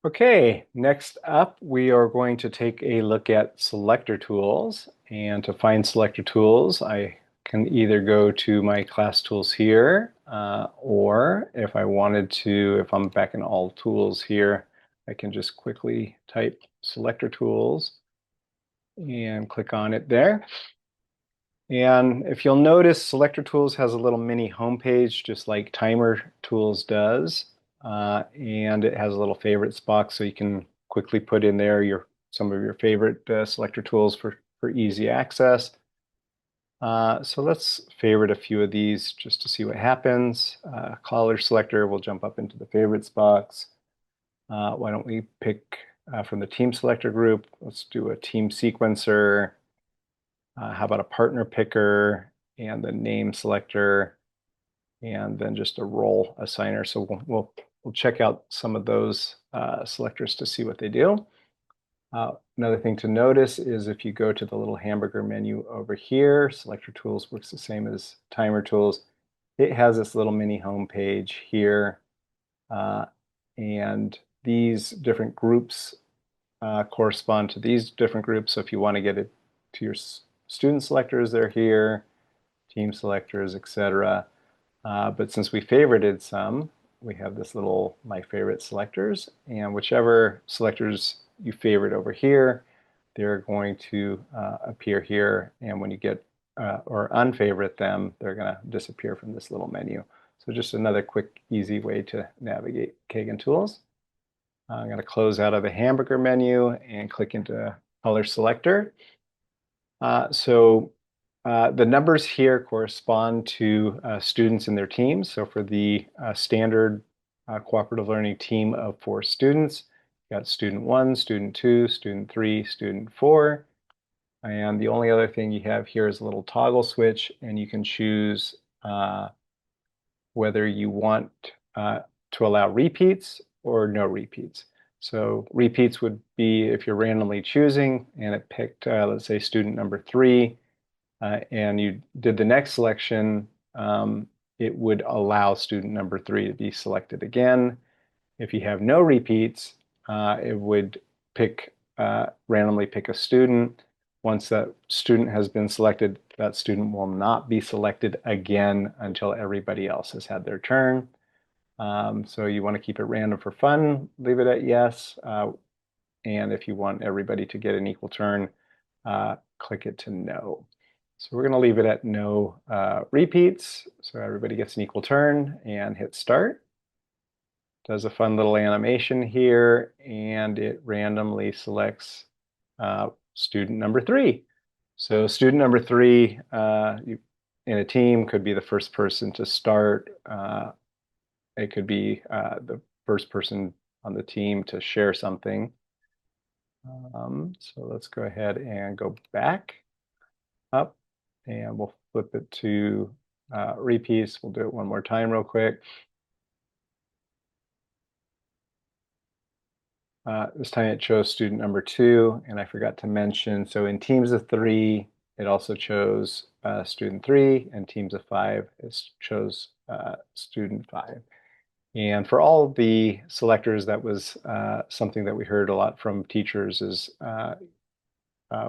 Okay, next up, we are going to take a look at selector tools. And to find selector tools, I can either go to my class tools here, or if I wanted to, if I'm back in all tools here, I can just quickly type selector tools and click on it there. And if you'll notice, Selector Tools has a little mini homepage, just like Timer Tools does. And it has a little favorites box, so you can quickly put in there some of your favorite selector tools for easy access. So let's favorite a few of these just to see what happens. Color Selector will jump up into the favorites box. Why don't we pick from the Team Selector group? Let's do a Team Sequencer. How about a partner picker and the name selector, and then just a role assigner. So we'll check out some of those selectors to see what they do. Another thing to notice is if you go to the little hamburger menu over here, Selector Tools works the same as Timer Tools. It has this little mini home page here, and these different groups correspond to these different groups. So if you want to get it to your student selectors, they're here, team selectors, etc. But since we favorited some, we have this little my favorite selectors, and whichever selectors you favorite over here, they're going to appear here, and when you get or unfavorite them, they're going to disappear from this little menu. So just another quick, easy way to navigate Kagan Tools. I'm going to close out of the hamburger menu and click into Color Selector. The numbers here correspond to students and their teams. So for the standard cooperative learning team of 4 students, you got student 1, student 2, student 3, student 4. And the only other thing you have here is a little toggle switch, and you can choose whether you want to allow repeats or no repeats. So repeats would be if you're randomly choosing and it picked, let's say, student number 3, and you did the next selection, it would allow student number 3 to be selected again. If you have no repeats, it would randomly pick a student. Once that student has been selected, that student will not be selected again until everybody else has had their turn. So you want to keep it random for fun, leave it at yes. And if you want everybody to get an equal turn, click it to no. So we're going to leave it at no repeats, so everybody gets an equal turn, and hit start. Does a fun little animation here, and it randomly selects student number 3. So student number 3 in a team could be the first person to start. It could be the first person on the team to share something. So let's go ahead and go back up, and we'll flip it to repeats. We'll do it one more time real quick. This time it chose student number 2, and I forgot to mention, so in teams of 3, it also chose student 3, and teams of 5, it chose student 5. And for all the selectors, that was something that we heard a lot from teachers is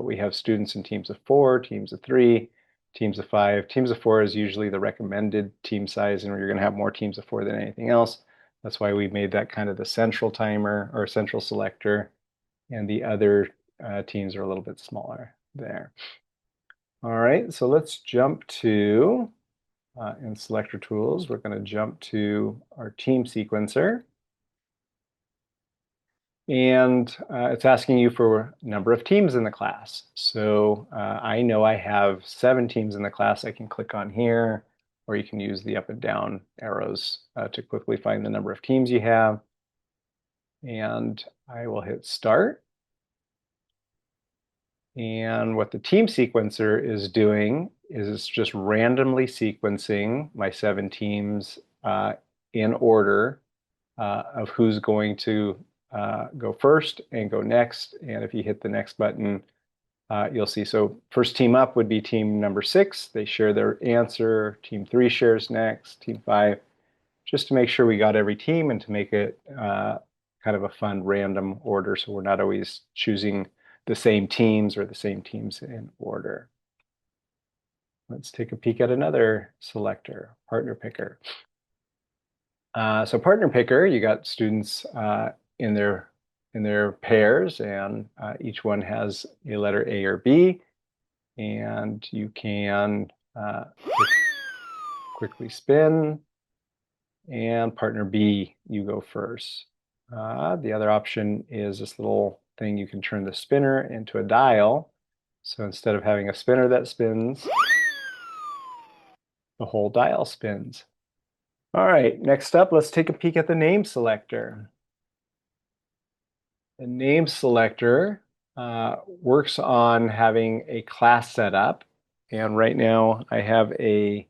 we have students in teams of 4, teams of 3, teams of 5. Teams of 4 is usually the recommended team size, and you're going to have more teams of 4 than anything else. That's why we made that kind of the central timer or central selector, and the other teams are a little bit smaller there. All right, so let's jump to, in Selector Tools, we're going to jump to our team sequencer. And it's asking you for number of teams in the class. So I know I have 7 teams in the class. I can click on here, or you can use the up and down arrows to quickly find the number of teams you have. And I will hit start. And what the team sequencer is doing is it's just randomly sequencing my 7 teams in order of who's going to go first and go next. And if you hit the next button, you'll see. So first team up would be team number 6. They share their answer. Team 3 shares next. Team 5, just to make sure we got every team and to make it kind of a fun random order, so we're not always choosing the same teams or the same teams in order. Let's take a peek at another selector, partner picker. So partner picker, you got students in their pairs, and each one has a letter A or B, and you can quickly spin, and partner B, you go first. The other option is this little thing. You can turn the spinner into a dial. So instead of having a spinner that spins, the whole dial spins. All right, next up, let's take a peek at the name selector. The name selector works on having a class set up. And right now I have a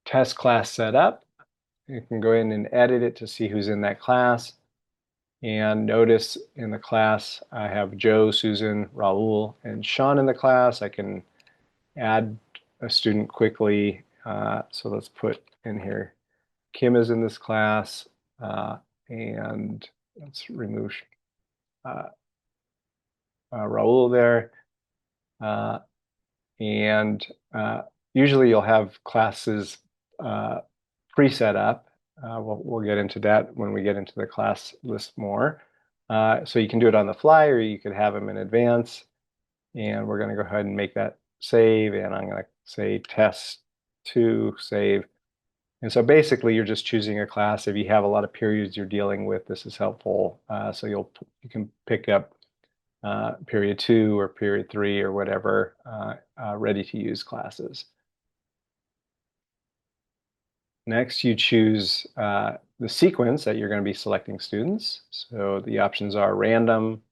test class set up. You can go in and edit it to see who's in that class. And notice in the class, I have Joe, Susan, Raul, and Sean in the class. I can add a student quickly. So let's put in here, Kim is in this class, and let's remove Raul there. And usually you'll have classes pre-set up. We'll get into that when we get into the class list more. So you can do it on the fly, or you could have them in advance. And we're going to go ahead and make that save. And I'm going to say test2, save. And so basically you're just choosing a class. If you have a lot of periods you're dealing with, this is helpful. So you can pick up period 2 or period 3 or whatever ready to use classes. Next, you choose the sequence that you're going to be selecting students. So the options are random,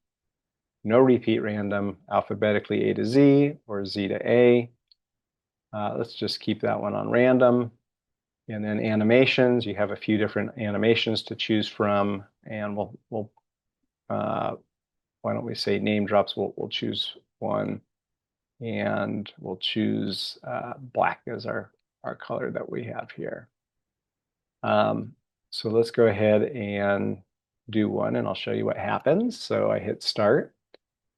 no repeat random, alphabetically A to Z, or Z to A. Let's just keep that one on random. And then animations, you have a few different animations to choose from. And why don't we say name drops? We'll choose one. And we'll choose black as our color that we have here. So let's go ahead and do one, and I'll show you what happens. So I hit start.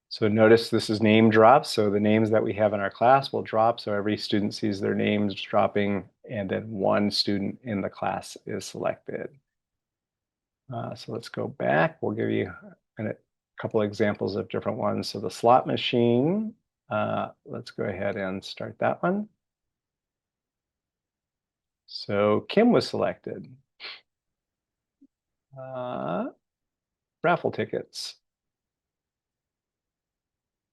So notice this is name drops. So the names that we have in our class will drop. So every student sees their names dropping, and then one student in the class is selected. So let's go back. We'll give you a couple examples of different ones. So the slot machine, let's go ahead and start that one. So Kim was selected. Raffle tickets.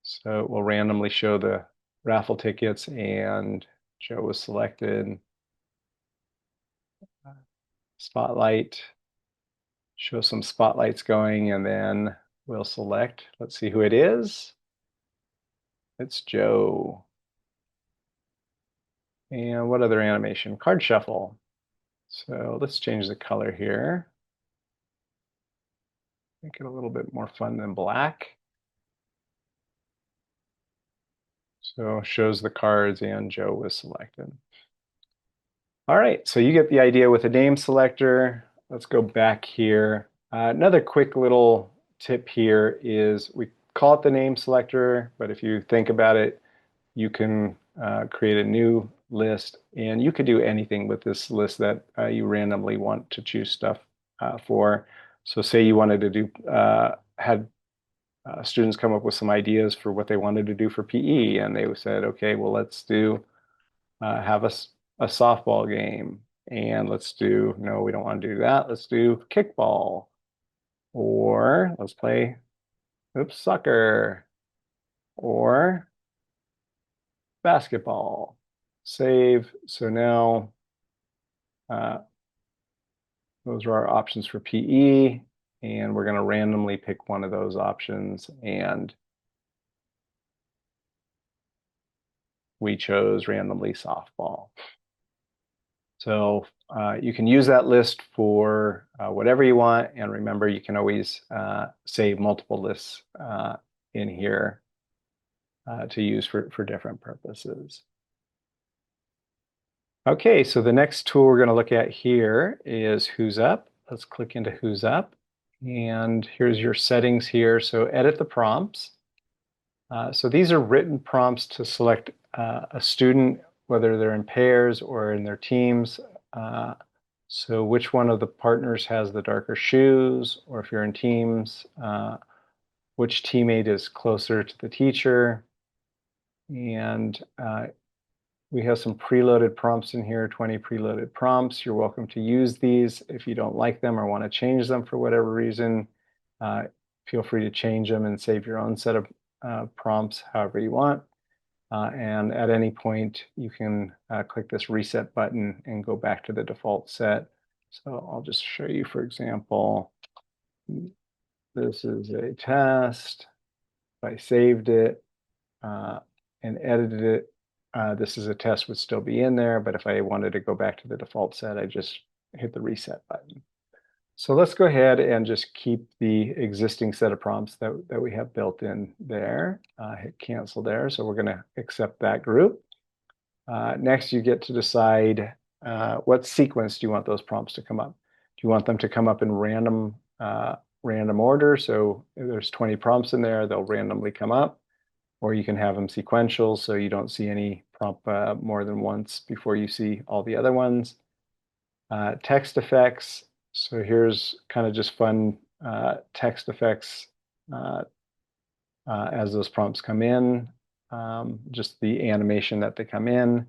So we'll randomly show the raffle tickets, and Joe was selected. Spotlight. Show some spotlights going, and then we'll select. Let's see who it is. It's Joe. And what other animation? Card shuffle. So let's change the color here. Make it a little bit more fun than black. So shows the cards, and Joe was selected. All right, so you get the idea with a name selector. Let's go back here. Another quick little tip here is we call it the name selector, but if you think about it, you can create a new list, and you could do anything with this list that you randomly want to choose stuff for. So say you wanted to do, had students come up with some ideas for what they wanted to do for PE, and they said, okay, well, let's do, have a softball game, and let's do, no, we don't want to do that. Let's do kickball, or let's play, soccer, or basketball. Save. So now those are our options for PE, and we're going to randomly pick one of those options, and we chose randomly softball. So you can use that list for whatever you want, and remember, you can always save multiple lists in here to use for different purposes. Okay, so the next tool we're going to look at here is Who's Up. let's click into Who's Up. And here's your settings here. So edit the prompts. So these are written prompts to select a student, whether they're in pairs or in their teams. So which one of the partners has the darker shoes, or if you're in teams, which teammate is closer to the teacher. And we have some preloaded prompts in here, 20 preloaded prompts. You're welcome to use these. If you don't like them or want to change them for whatever reason, feel free to change them and save your own set of prompts however you want. And at any point, you can click this reset button and go back to the default set. So I'll just show you, for example, this is a test. If I saved it and edited it, this is a test would still be in there, but if I wanted to go back to the default set, I just hit the reset button. So let's go ahead and just keep the existing set of prompts that we have built in there. Hit cancel there. So we're going to accept that group. Next, you get to decide what sequence do you want those prompts to come up. Do you want them to come up in random order? So if there's 20 prompts in there, they'll randomly come up. Or you can have them sequential, so you don't see any prompt more than once before you see all the other ones. Text effects. So here's kind of just fun text effects as those prompts come in, just the animation that they come in.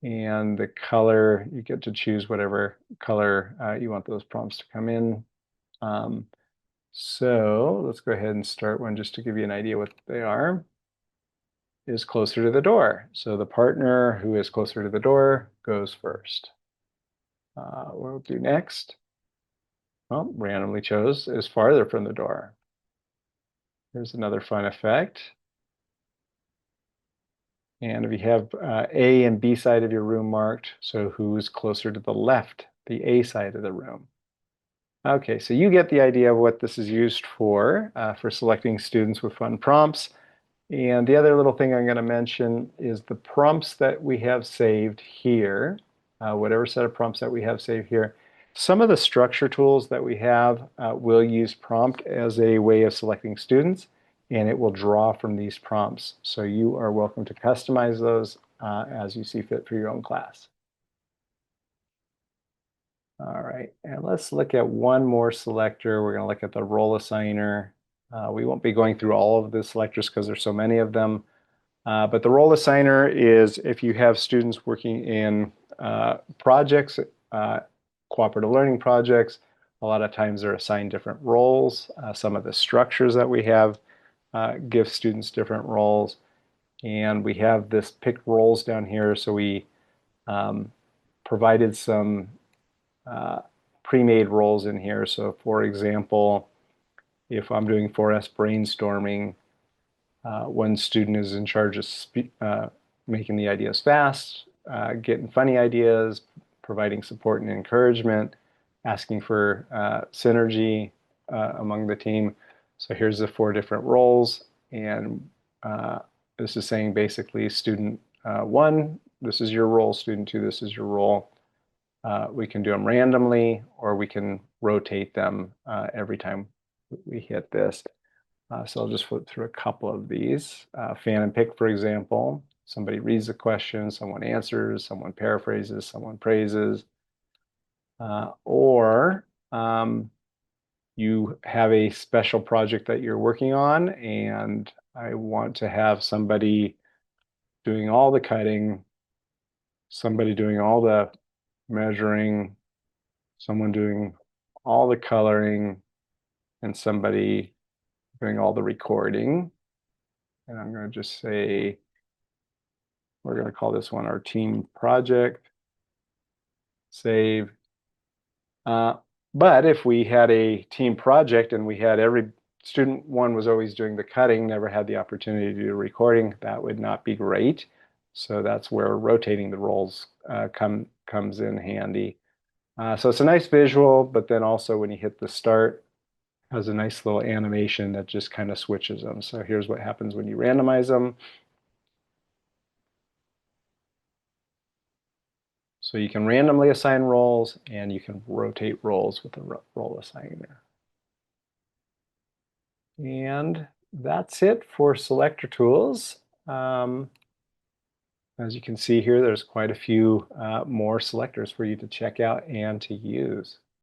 And the color, you get to choose whatever color you want those prompts to come in. So let's go ahead and start one just to give you an idea what they are. Is closer to the door. So the partner who is closer to the door goes first. We'll do next. Well, randomly chose is farther from the door. Here's another fun effect. And if you have A and B side of your room marked, so who's closer to the left, the A side of the room. Okay, so you get the idea of what this is used for selecting students with fun prompts. And the other little thing I'm going to mention is the prompts that we have saved here, whatever set of prompts that we have saved here. Some of the structure tools that we have will use prompt as a way of selecting students, and it will draw from these prompts. So you are welcome to customize those as you see fit for your own class. All right, and let's look at one more selector. We're going to look at the role assigner. We won't be going through all of the selectors because there's so many of them. But the role assigner is if you have students working in projects, cooperative learning projects, a lot of times they're assigned different roles. Some of the structures that we have give students different roles. And we have this picked roles down here. So we provided some pre-made roles in here. So for example, if I'm doing 4S brainstorming, one student is in charge of making the ideas fast, getting funny ideas, providing support and encouragement, asking for synergy among the team. So here's the 4 different roles, and this is saying basically student 1, this is your role, student 2, this is your role. We can do them randomly, or we can rotate them every time we hit this. So I'll just flip through a couple of these. Fan and pick, for example. Somebody reads the question, someone answers, someone paraphrases, someone praises. Or you have a special project that you're working on, and I want to have somebody doing all the cutting, somebody doing all the measuring, someone doing all the coloring, and somebody doing all the recording. And I'm going to just say, we're going to call this one our team project. Save. But if we had a team project and we had every student 1 was always doing the cutting, never had the opportunity to do recording, that would not be great. So that's where rotating the roles comes in handy. So it's a nice visual, but then also when you hit the start, has a nice little animation that just kind of switches them. So here's what happens when you randomize them. So you can randomly assign roles and you can rotate roles with the role assigner. And that's it for selector tools. As you can see here, there's quite a few more selectors for you to check out and to use.